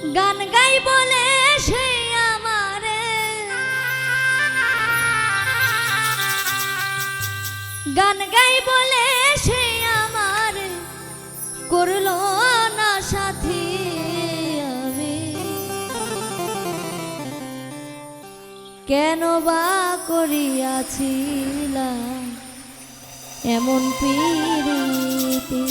গান গাই বলে সে আমারে, গান গাই বলে সে আমার করলো না সাথী। আমি কেন বা করিয়াছিলাম এমন প্রীতি।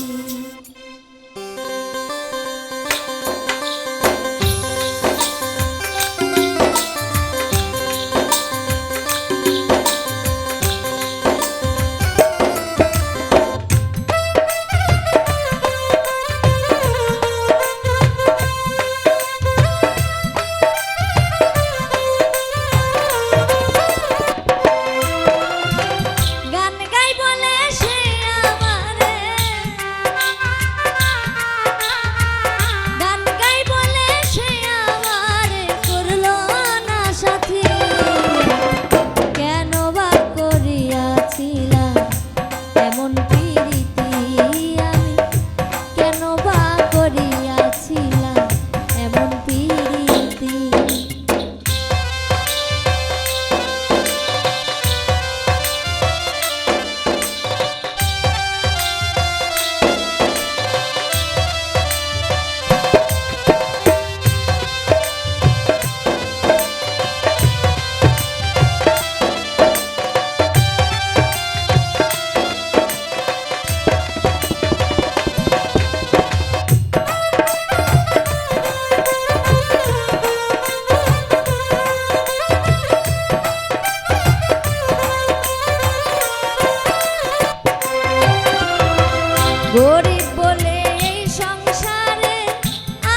গরিব বলে এই সংসারে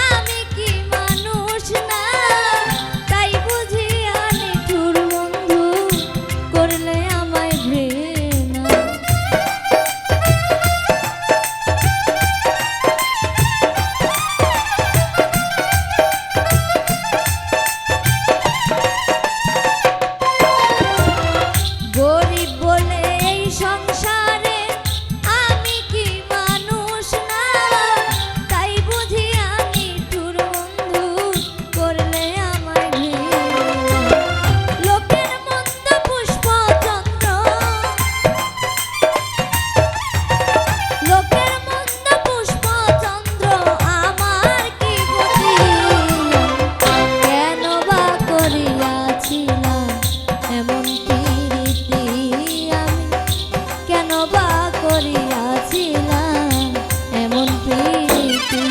আমি কি মানুষ না, তাই বুঝি নিঠুর বন্ধু করলে আমায় ঘৃণা। গরিব বলে এই সংসারে আমি কি মানুষ না, তাই বুঝি নিঠুর বন্ধু করলে আমায় ঘৃণা। লোকের মন্দ পুষ্পচন্দ্র, লোকের মন্দ পুষ্পচন্দ্র আমার কি গতি। কেন বা করিয়াছিলাম এমন প্রীতি। আমি কেন বা করিয়াছিলাম এমন প্রীতি।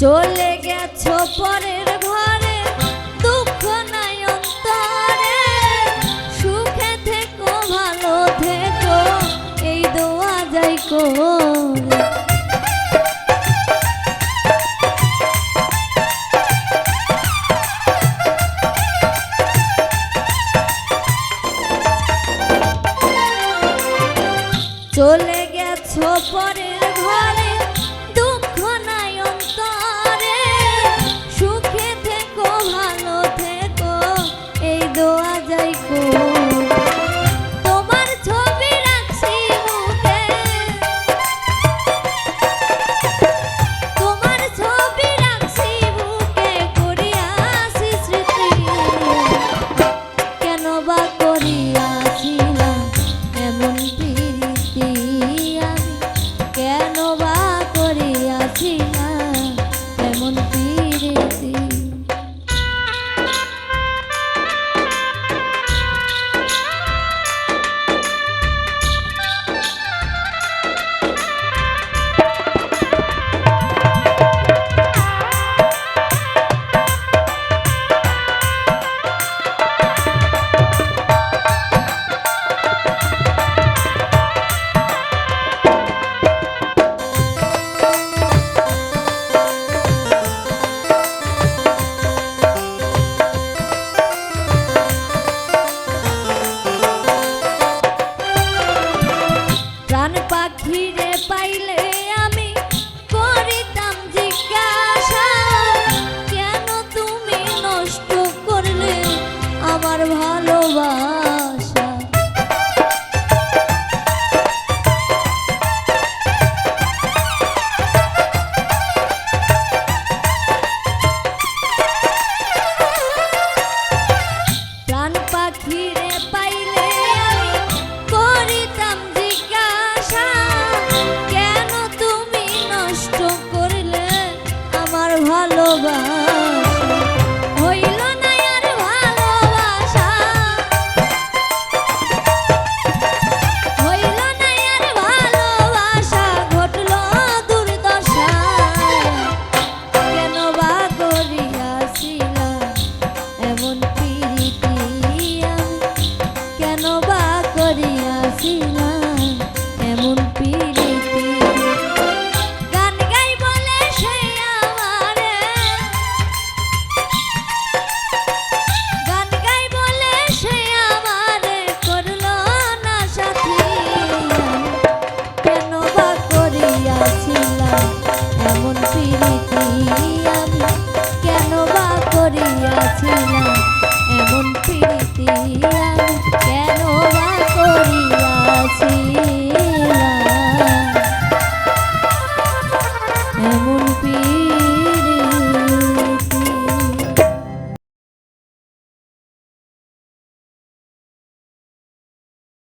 চলে গেছো পরের ঘরে, দুঃখ নাই অন্তরে, সুখে থেকো ভালো থেকো এই দোয়া যাই করে। চলে গেছো পরের ঘরে, দুঃখ নাই অন্তরে, সুখে থেকো ভালো থেকো এই দোয়া যাই করে। তোমার ছবি রাখছি বুকে, তোমার ছবি রাখছি বুকে, করিয়াছি স্মৃতি। কেন বা করিয়াছিলাম এমন প্রীতি। আমি কেন বা করিয়াছিলাম এমন পীরে